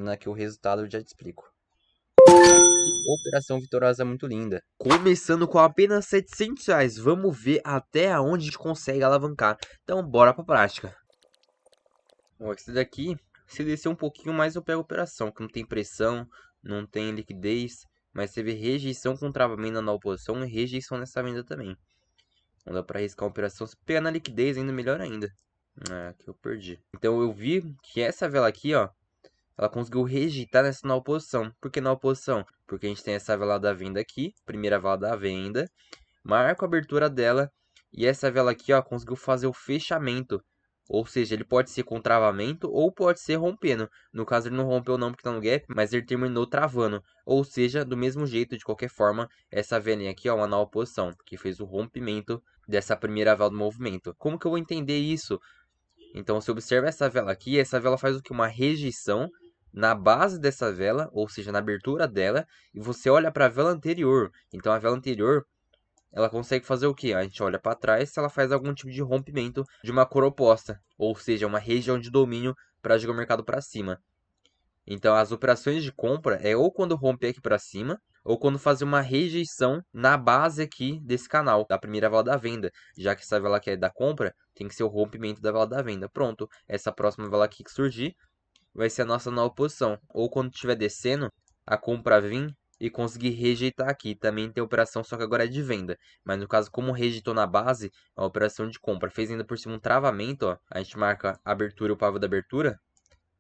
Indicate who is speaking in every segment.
Speaker 1: Aqui o resultado eu já te explico. Operação vitoriosa muito linda. Começando com apenas R$ 700. Vamos ver até onde a gente consegue alavancar. Então bora pra prática. Bom, esse daqui, se descer um pouquinho mais eu pego a operação, que não tem pressão, não tem liquidez, mas teve rejeição com travamento na oposição e rejeição nessa venda também. Não dá pra arriscar uma operação. Se pegar na liquidez ainda melhor ainda. Aqui eu perdi. Então eu vi que essa vela aqui, ó, ela conseguiu rejeitar nessa na oposição. Por que na oposição? Porque a gente tem essa vela da venda aqui, primeira vela da venda, marco a abertura dela, e essa vela aqui, ó, conseguiu fazer o fechamento. Ou seja, ele pode ser com travamento ou pode ser rompendo. No caso, ele não rompeu não porque tá no gap, mas ele terminou travando. Ou seja, do mesmo jeito, de qualquer forma, essa velinha aqui, ó, uma nova posição, que fez o rompimento dessa primeira vela do movimento. Como que eu vou entender isso? Então, você observa essa vela aqui, essa vela faz o que? Uma rejeição na base dessa vela, ou seja, na abertura dela, e você olha para a vela anterior. Então, a vela anterior, ela consegue fazer o que? A gente olha para trás se ela faz algum tipo de rompimento de uma cor oposta, ou seja, uma região de domínio para jogar o mercado para cima. Então, as operações de compra é ou quando romper aqui para cima, ou quando fazer uma rejeição na base aqui desse canal, da primeira vela da venda. Já que essa vela aqui é da compra, tem que ser o rompimento da vela da venda. Pronto, essa próxima vela aqui que surgir vai ser a nossa nova posição. Ou quando estiver descendo, a compra vir e conseguir rejeitar aqui. Também tem operação, só que agora é de venda. Mas no caso, como rejeitou na base, é uma operação de compra. Fez ainda por cima um travamento, ó. A gente marca a abertura e o pavio da abertura.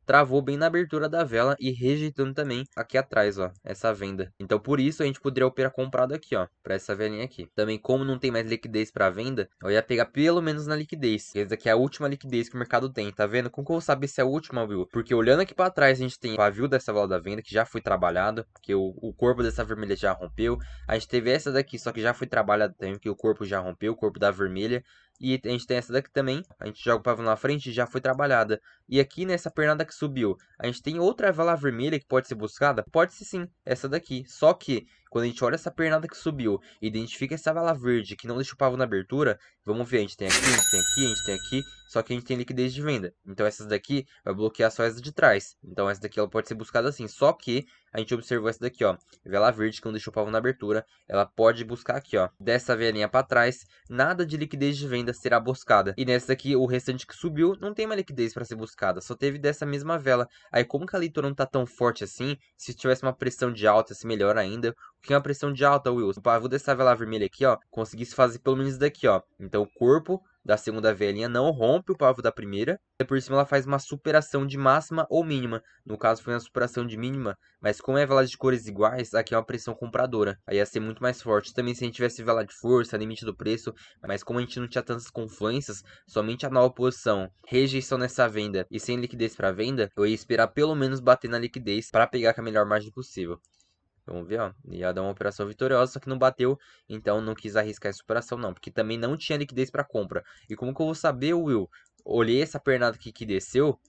Speaker 1: Travou bem na abertura da vela e rejeitando também aqui atrás, ó, essa venda. Então por isso a gente poderia operar comprado aqui, ó, para essa velinha aqui. Também como não tem mais liquidez para venda, eu ia pegar pelo menos na liquidez. Essa daqui é a última liquidez que o mercado tem, tá vendo? Como que eu vou saber se é a última, viu? Porque olhando aqui para trás a gente tem o pavio dessa vela da venda que já foi trabalhado, que o corpo dessa vermelha já rompeu. A gente teve essa daqui, só que já foi trabalhada também, que o corpo já rompeu, o corpo da vermelha. E a gente tem essa daqui também, a gente joga o pavio na frente e já foi trabalhada. E aqui nessa pernada que subiu, a gente tem outra vela vermelha que pode ser buscada? Pode ser sim, essa daqui. Só que, quando a gente olha essa pernada que subiu e identifica essa vela verde que não deixa o pavio na abertura, vamos ver, a gente tem aqui, a gente tem aqui, a gente tem aqui, só que a gente tem liquidez de venda. Então essas daqui vai bloquear só essa de trás. Então essa daqui ela pode ser buscada assim, só que a gente observou essa daqui, ó, vela verde que não deixou o pavio na abertura, ela pode buscar aqui, ó, dessa velinha para trás, nada de liquidez de venda será buscada. E nessa daqui, o restante que subiu, não tem mais liquidez para ser buscada, só teve dessa mesma vela. Aí como que a leitura não tá tão forte assim, se tivesse uma pressão de alta, se melhor ainda. O que é uma pressão de alta, Will? O pavio dessa vela vermelha aqui, ó, conseguisse fazer pelo menos daqui, ó. Então o corpo da segunda velinha não rompe o pavio da primeira. E por cima ela faz uma superação de máxima ou mínima. No caso foi uma superação de mínima, mas como é vela de cores iguais, aqui é uma pressão compradora. Aí ia ser muito mais forte. Também se a gente tivesse vela de força, limite do preço, mas como a gente não tinha tantas confluências, somente a nova posição, rejeição nessa venda e sem liquidez para venda, eu ia esperar pelo menos bater na liquidez para pegar com a melhor margem possível. Vamos ver, ó. Ia dar uma operação vitoriosa, só que não bateu. Então não quis arriscar essa operação, não. Porque também não tinha liquidez para compra. E como que eu vou saber, Will? Olhei essa pernada aqui que desceu.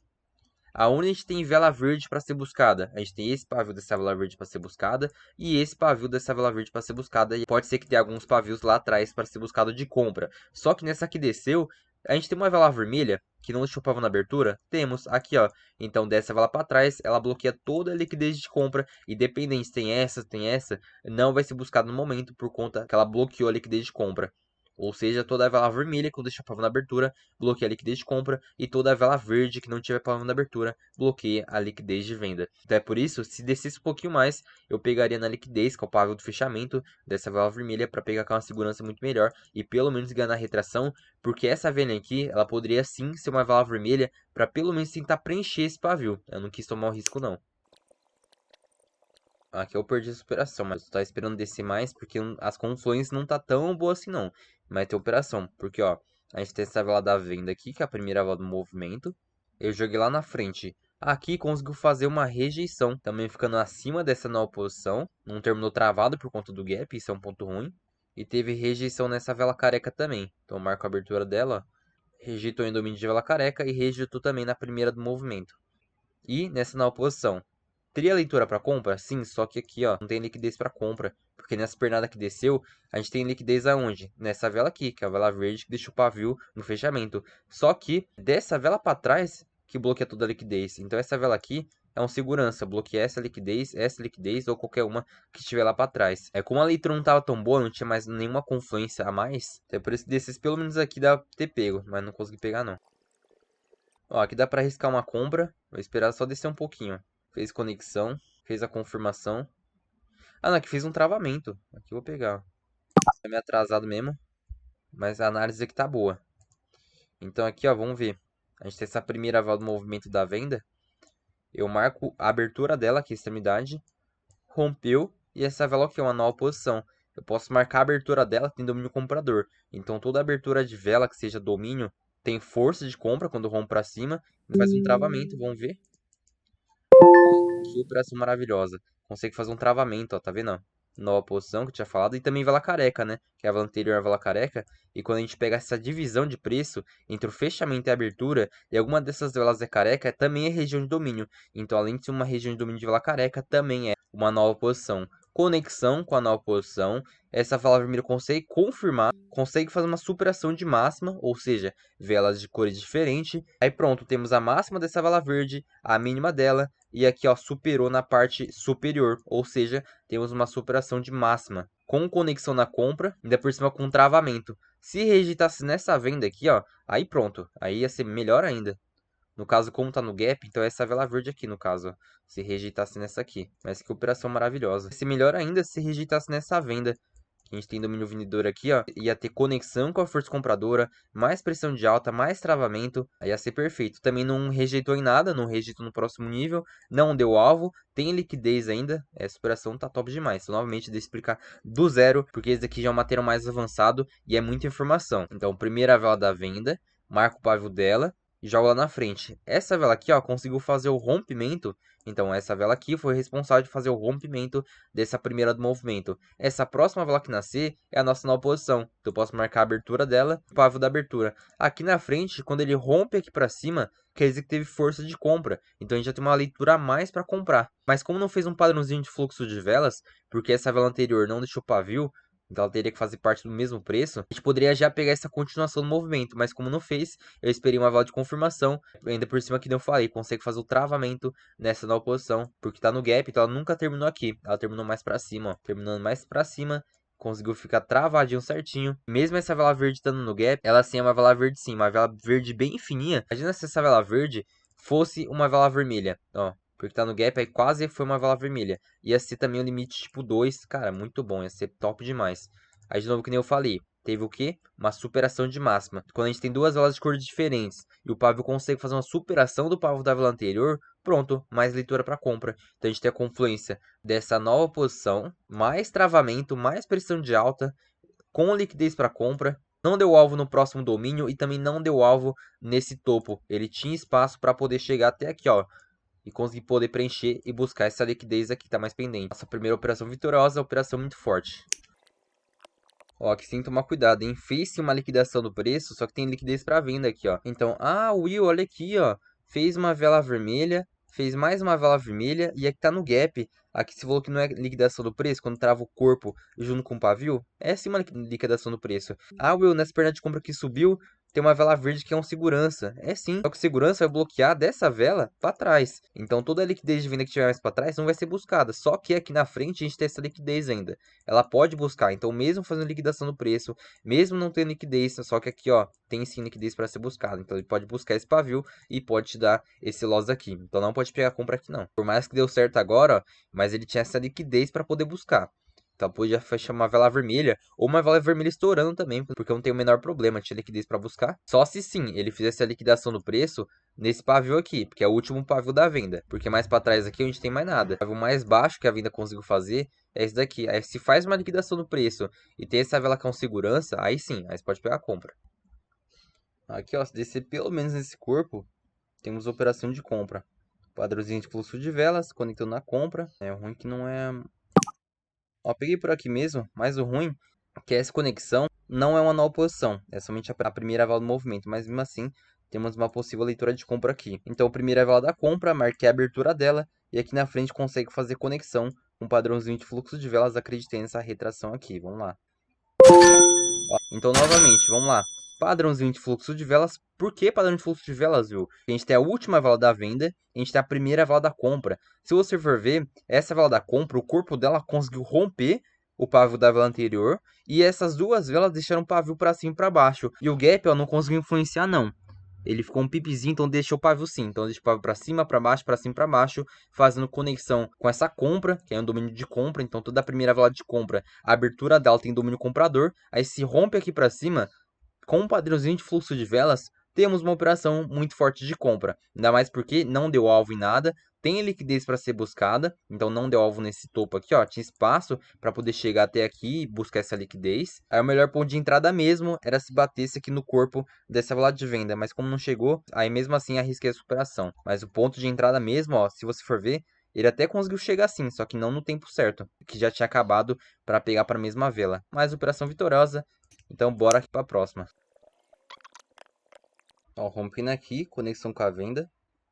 Speaker 1: Aonde a gente tem vela verde para ser buscada? A gente tem esse pavio dessa vela verde para ser buscada. E esse pavio dessa vela verde para ser buscada. E pode ser que tenha alguns pavios lá atrás para ser buscado de compra. Só que nessa que desceu, a gente tem uma vela vermelha que não deixou o pavio na abertura? Temos, aqui ó. Então dessa vela para trás, ela bloqueia toda a liquidez de compra. Independente se tem essa, não vai ser buscado no momento por conta que ela bloqueou a liquidez de compra. Ou seja, toda a vela vermelha que não deixa o pavio na abertura bloqueia a liquidez de compra. E toda a vela verde que não tiver pavio na abertura bloqueia a liquidez de venda. Então é por isso, se descesse um pouquinho mais, eu pegaria na liquidez, que é o pavio do fechamento dessa vela vermelha, para pegar com uma segurança muito melhor. E pelo menos ganhar na retração. Porque essa velinha aqui, ela poderia sim ser uma vela vermelha para pelo menos tentar preencher esse pavio. Eu não quis tomar o risco não. Aqui eu perdi a superação, mas eu tava esperando descer mais porque as confluências não tá tão boa assim não. Mas tem operação, porque ó, a gente tem essa vela da venda aqui, que é a primeira vela do movimento. Eu joguei lá na frente. Aqui conseguiu fazer uma rejeição, também ficando acima dessa nova posição. Não terminou travado por conta do gap, isso é um ponto ruim. E teve rejeição nessa vela careca também. Então eu marco a abertura dela, ó. Rejeitou em domínio de vela careca e rejeitou também na primeira do movimento. E nessa nova posição. Teria leitura para compra? Sim, só que aqui, ó, não tem liquidez para compra. Porque nessa pernada que desceu, a gente tem liquidez aonde? Nessa vela aqui, que é a vela verde que deixa o pavio no fechamento. Só que dessa vela para trás que bloqueia toda a liquidez. Então essa vela aqui é um segurança. Bloqueia essa liquidez ou qualquer uma que estiver lá pra trás. Como a leitura não tava tão boa, não tinha mais nenhuma confluência a mais. Então por isso desses pelo menos aqui dá pra ter pego, mas não consegui pegar não. Ó, aqui dá pra arriscar uma compra. Vou esperar só descer um pouquinho. Fez conexão, fez a confirmação. Ah, não, aqui fez um travamento. Aqui eu vou pegar. Tá meio atrasado mesmo, mas a análise aqui tá boa. Então aqui, ó, vamos ver. A gente tem essa primeira vela do movimento da venda. Eu marco a abertura dela, aqui, extremidade. Rompeu. E essa vela aqui é uma nova posição. Eu posso marcar a abertura dela, tem domínio comprador. Então toda abertura de vela que seja domínio tem força de compra quando rompe pra cima. Faz um travamento, vamos ver. Que operação maravilhosa. Consegue fazer um travamento, ó, tá vendo? Nova posição que eu tinha falado. E também vela careca, né? Que é a vela anterior à vela careca. E quando a gente pega essa divisão de preço entre o fechamento e a abertura, e alguma dessas velas é careca, também é região de domínio. Então, além de ser uma região de domínio de vela careca, também é uma nova posição. Conexão com a nova posição. Essa vela vermelha consegue confirmar, consegue fazer uma superação de máxima, ou seja, velas de cores diferentes. Aí pronto, temos a máxima dessa vela verde, a mínima dela. E aqui, ó, superou na parte superior, ou seja, temos uma superação de máxima, com conexão na compra, ainda por cima com travamento. Se rejeitasse nessa venda aqui, ó, aí pronto, aí ia ser melhor ainda. No caso, como tá no gap, então é essa vela verde aqui, no caso, ó, se rejeitasse nessa aqui. Mas que operação maravilhosa. Ia ser melhor ainda se rejeitasse nessa venda. A gente tem domínio vendedor aqui, ó. Ia ter conexão com a força compradora, mais pressão de alta, mais travamento. Aí ia ser perfeito. Também não rejeitou em nada, não rejeitou no próximo nível. Não deu alvo, tem liquidez ainda. Essa operação tá top demais. Então, novamente, deixa eu explicar do zero, porque esse daqui já é um material mais avançado e é muita informação. Então, primeira vela da venda, marco o pavio dela e jogo lá na frente. Essa vela aqui, ó, conseguiu fazer o rompimento. Então, essa vela aqui foi responsável de fazer o rompimento dessa primeira do movimento. Essa próxima vela que nascer é a nossa nova posição. Então, eu posso marcar a abertura dela e o pavio da abertura. Aqui na frente, quando ele rompe aqui para cima, quer dizer que teve força de compra. Então, a gente já tem uma leitura a mais para comprar. Mas como não fez um padrãozinho de fluxo de velas, porque essa vela anterior não deixou pavio, então ela teria que fazer parte do mesmo preço, a gente poderia já pegar essa continuação do movimento, mas como não fez, eu esperei uma vela de confirmação, ainda por cima que nem eu falei, consegue fazer o travamento nessa nova posição, porque tá no gap, então ela nunca terminou aqui, ela terminou mais pra cima, ó, terminando mais pra cima, conseguiu ficar travadinho certinho. Mesmo essa vela verde estando no gap, ela sim é uma vela verde sim, uma vela verde bem fininha. Imagina se essa vela verde fosse uma vela vermelha, ó. Porque tá no gap, aí quase foi uma vela vermelha. Ia ser também o limite tipo 2. Cara, muito bom. Ia ser top demais. Aí, de novo, que nem eu falei. Teve o quê? Uma superação de máxima. Quando a gente tem duas velas de cores diferentes e o pavio consegue fazer uma superação do pavio da vela anterior, pronto, mais leitura para compra. Então a gente tem a confluência dessa nova posição, mais travamento, mais pressão de alta, com liquidez para compra. Não deu alvo no próximo domínio e também não deu alvo nesse topo. Ele tinha espaço para poder chegar até aqui, ó, e conseguir poder preencher e buscar essa liquidez aqui que tá mais pendente. Nossa primeira operação vitoriosa, operação muito forte. Ó, aqui tem que tomar cuidado, hein? Fez-se uma liquidação do preço, só que tem liquidez para venda aqui, ó. Então, Will, olha aqui, ó. Fez uma vela vermelha, fez mais uma vela vermelha e aqui tá no gap. Aqui você falou que não é liquidação do preço, quando trava o corpo junto com o pavio. É sim uma liquidação do preço. Will, nessa perna de compra que subiu, tem uma vela verde que é um segurança. É sim. Só que o segurança vai bloquear dessa vela para trás. Então toda a liquidez de venda que tiver mais para trás não vai ser buscada. Só que aqui na frente a gente tem essa liquidez ainda. Ela pode buscar. Então mesmo fazendo liquidação do preço, mesmo não tendo liquidez, só que aqui, ó, tem sim liquidez para ser buscado. Então ele pode buscar esse pavio e pode te dar esse loss aqui. Então não pode pegar a compra aqui não. Por mais que deu certo agora, ó, mas ele tinha essa liquidez para poder buscar. Então podia fechar uma vela vermelha ou uma vela vermelha estourando também, porque eu não tenho o menor problema, tinha liquidez para buscar. Só se sim, ele fizesse a liquidação do preço nesse pavio aqui, porque é o último pavio da venda. Porque mais para trás aqui a gente tem mais nada. O pavio mais baixo que a venda conseguiu fazer é esse daqui. Aí se faz uma liquidação do preço e tem essa vela com segurança, aí sim, aí você pode pegar a compra. Aqui, ó, se descer pelo menos nesse corpo, temos operação de compra. Padrãozinho de fluxo de velas, conectando na compra. É ruim que não é... Ó, peguei por aqui mesmo, mas o ruim é que essa conexão não é uma nova posição. É somente a primeira vela do movimento, mas mesmo assim temos uma possível leitura de compra aqui. Então, primeira vela da compra, marquei a abertura dela e aqui na frente consegue fazer conexão com um padrãozinho de fluxo de velas. Acreditei nessa retração aqui, vamos lá. Ó, então, novamente, vamos lá. padrãozinho de fluxo de velas. Por que padrão de fluxo de velas, viu? A gente tem a última vela da venda, a gente tem a primeira vela da compra. Se você for ver, essa vela da compra, o corpo dela conseguiu romper o pavio da vela anterior, e essas duas velas deixaram o pavio para cima e para baixo. E o gap, ó, não conseguiu influenciar não. Ele ficou um pipizinho, então deixou o pavio sim. Então deixa o pavio para cima, para baixo, para cima, para baixo, fazendo conexão com essa compra, que é um domínio de compra. Então toda a primeira vela de compra, a abertura dela tem domínio comprador. Aí se rompe aqui para cima, com um padrãozinho de fluxo de velas, temos uma operação muito forte de compra. Ainda mais porque não deu alvo em nada, tem liquidez para ser buscada, então não deu alvo nesse topo aqui, ó, tinha espaço para poder chegar até aqui e buscar essa liquidez. Aí o melhor ponto de entrada mesmo era se batesse aqui no corpo dessa vela de venda, mas como não chegou, aí mesmo assim arrisquei a superação. Mas o ponto de entrada mesmo, ó, se você for ver, ele até conseguiu chegar assim, só que não no tempo certo, que já tinha acabado para pegar para a mesma vela. Mas operação vitoriosa, então bora aqui para a próxima. Ó, rompendo aqui, conexão com a venda.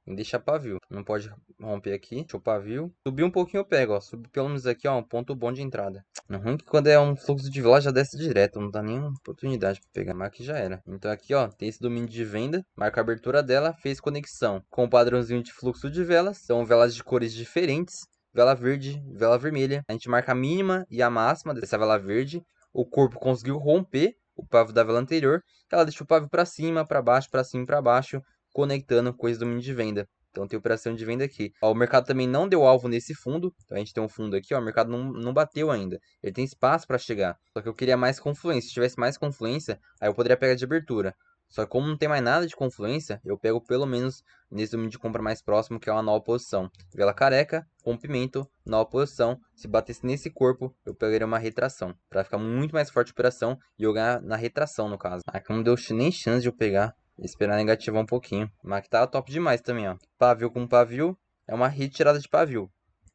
Speaker 1: E deixa pavio. Não pode romper aqui. Deixa o pavio. Subir um pouquinho eu pego, ó. Subir pelo menos aqui, ó. Um ponto bom de entrada. No ruim que quando é um fluxo de vela já desce direto. Não dá nenhuma oportunidade pra pegar. Mas aqui já era. Então aqui, ó. Tem esse domínio de venda. Marca a abertura dela. Fez conexão com o padrãozinho de fluxo de velas. São velas de cores diferentes. Vela verde, vela vermelha. A gente marca a mínima e a máxima dessa vela verde. O corpo conseguiu romper o pavio da vela anterior. Ela deixa o pavio para cima, para baixo, para cima, para baixo, conectando com esse domínio de venda. Então tem operação de venda aqui. Ó, o mercado também não deu alvo nesse fundo. Então a gente tem um fundo aqui, ó. O mercado não bateu ainda. Ele tem espaço para chegar. Só que eu queria mais confluência. Se tivesse mais confluência, aí eu poderia pegar de abertura. Só que como não tem mais nada de confluência, eu pego pelo menos nesse domínio de compra mais próximo, que é uma nova posição. Vela careca, rompimento, nova posição. Se batesse nesse corpo, eu pegaria uma retração. Para ficar muito mais forte a operação e eu ganhar na retração, no caso. Aqui não deu nem chance de eu pegar. Esperar negativar um pouquinho. Mas aqui tá top demais também, ó. Pavio com pavio é uma retirada de pavio.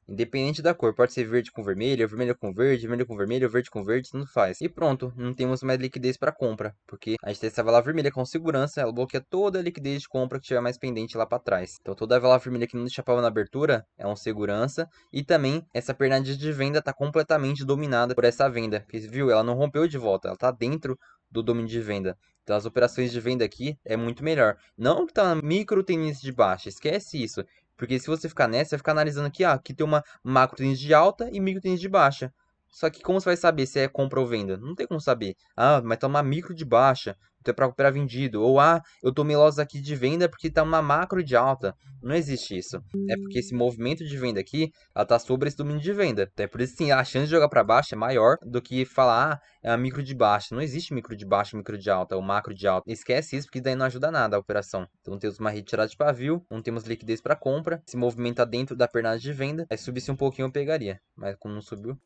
Speaker 1: Independente da cor, pode ser verde com vermelho, vermelho com verde, vermelho com vermelho, verde com verde, tanto faz. E pronto, não temos mais liquidez para compra, porque a gente tem essa vela vermelha com segurança, ela bloqueia toda a liquidez de compra que tiver mais pendente lá para trás. Então toda a vela vermelha que não deixa pau na abertura é um segurança, e também essa pernadinha de venda está completamente dominada por essa venda, porque viu, ela não rompeu de volta, ela está dentro do domínio de venda. Então as operações de venda aqui é muito melhor. Não que tá na micro tendência de baixa, esquece isso. Porque se você ficar nessa, você vai ficar analisando aqui, aqui tem uma macro tendência de alta e micro tendência de baixa. Só que como você vai saber se é compra ou venda? Não tem como saber. Ah, mas tá uma micro de baixa, então é para operar vendido. Ou, eu tomei loss aqui de venda porque tá uma macro de alta. Não existe isso. É porque esse movimento de venda aqui, ela tá sobre esse domínio de venda. Então é por isso, sim, a chance de jogar para baixo é maior do que falar, é a micro de baixa. Não existe micro de baixa, micro de alta, ou macro de alta. Esquece isso, porque daí não ajuda nada a operação. Então temos uma retirada de pavio, não temos liquidez para compra. Se movimenta dentro da pernada de venda. Aí subisse um pouquinho eu pegaria. Mas como não subiu...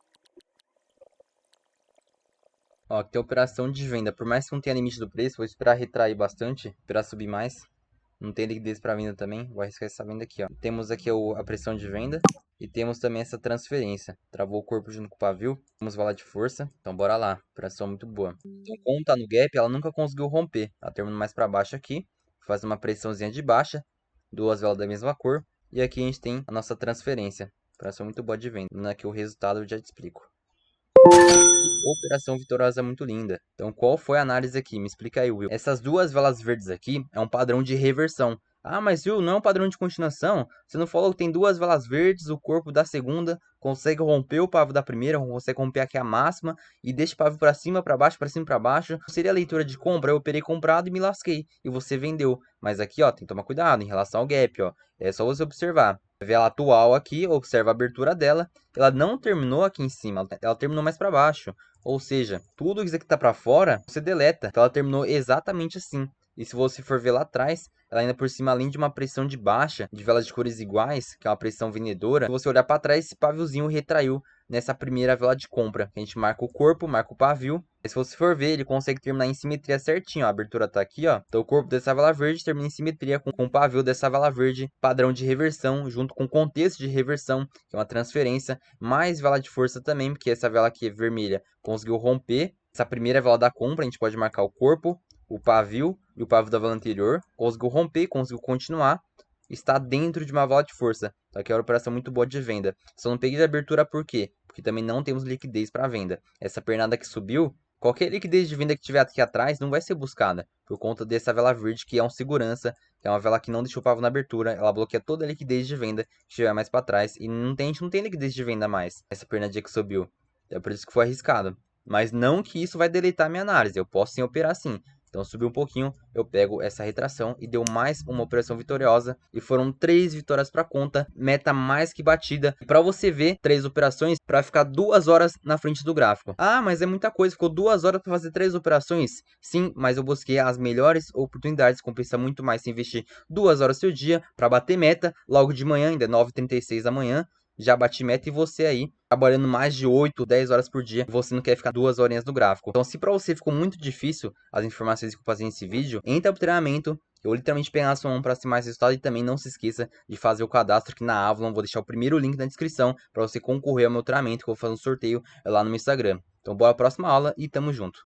Speaker 1: Ó, aqui tem a operação de venda. Por mais que não tenha limite do preço, vou esperar retrair bastante, esperar subir mais. Não tem liquidez para venda também, vou arriscar essa venda aqui, ó. Temos aqui a pressão de venda e temos também essa transferência. Travou o corpo junto com o pavio, temos vala de força, então bora lá. Operação muito boa. Então como tá no gap, ela nunca conseguiu romper. Ela termina mais para baixo aqui, faz uma pressãozinha de baixa, duas velas da mesma cor. E aqui a gente tem a nossa transferência. Operação muito boa de venda. Aqui o resultado eu já te explico. Operação vitoriosa muito linda. Então, qual foi a análise aqui? Me explica aí, Will. Essas duas velas verdes aqui é um padrão de reversão. Ah, mas Will, não é um padrão de continuação? Você não falou que tem duas velas verdes, o corpo da segunda consegue romper o pavio da primeira, consegue romper aqui a máxima e deixa o pavio para cima, para baixo, para cima, para baixo. Seria a leitura de compra, eu operei comprado e me lasquei. E você vendeu. Mas aqui, ó, tem que tomar cuidado em relação ao gap, ó. É só você observar. A vela atual aqui, observa a abertura dela. Ela não terminou aqui em cima, ela terminou mais para baixo. Ou seja, tudo isso que tá para fora, você deleta. Então ela terminou exatamente assim. E se você for ver lá atrás, ela ainda por cima, além de uma pressão de baixa, de velas de cores iguais, que é uma pressão vendedora, se você olhar para trás, esse paviozinho retraiu nessa primeira vela de compra. A gente marca o corpo, marca o pavio. E se você for ver, ele consegue terminar em simetria certinho. A abertura tá aqui, ó. Então o corpo dessa vela verde termina em simetria com o pavio dessa vela verde, padrão de reversão, junto com o contexto de reversão, que é uma transferência, mais vela de força também, porque essa vela aqui é vermelha conseguiu romper. Essa primeira vela da compra, a gente pode marcar o corpo, o pavio e o pavio da vela anterior. Conseguiu romper, conseguiu continuar. Está dentro de uma vela de força. Então aqui é uma operação muito boa de venda. Só não peguei de abertura por quê? Porque também não temos liquidez para venda. Essa pernada que subiu Qualquer liquidez de venda que tiver aqui atrás não vai ser buscada, por conta dessa vela verde que é um segurança, que é uma vela que não deixa o pavo na abertura, ela bloqueia toda a liquidez de venda que estiver mais para trás, e a gente não tem liquidez de venda mais, essa perna que subiu. É por isso que foi arriscado. Mas não que isso vai deletar minha análise, eu posso sim operar sim. Então subiu um pouquinho, eu pego essa retração e deu mais uma operação vitoriosa. E foram 3 vitórias para conta, meta mais que batida. E para você ver 3 operações, para ficar 2 horas na frente do gráfico. Ah, mas é muita coisa, ficou 2 horas para fazer 3 operações? Sim, mas eu busquei as melhores oportunidades, compensa muito mais se investir 2 horas do seu dia para bater meta, logo de manhã, ainda 9h36 da manhã. Já bati meta e você aí, trabalhando mais de 8, 10 horas por dia, você não quer ficar 2 horinhas no gráfico. Então, se para você ficou muito difícil as informações que eu passei nesse vídeo, entra pro treinamento, eu literalmente pegar na sua mão para ter mais resultado, e também não se esqueça de fazer o cadastro aqui na Avalon, vou deixar o primeiro link na descrição para você concorrer ao meu treinamento, que eu vou fazer um sorteio lá no meu Instagram. Então, bora pra próxima aula e tamo junto.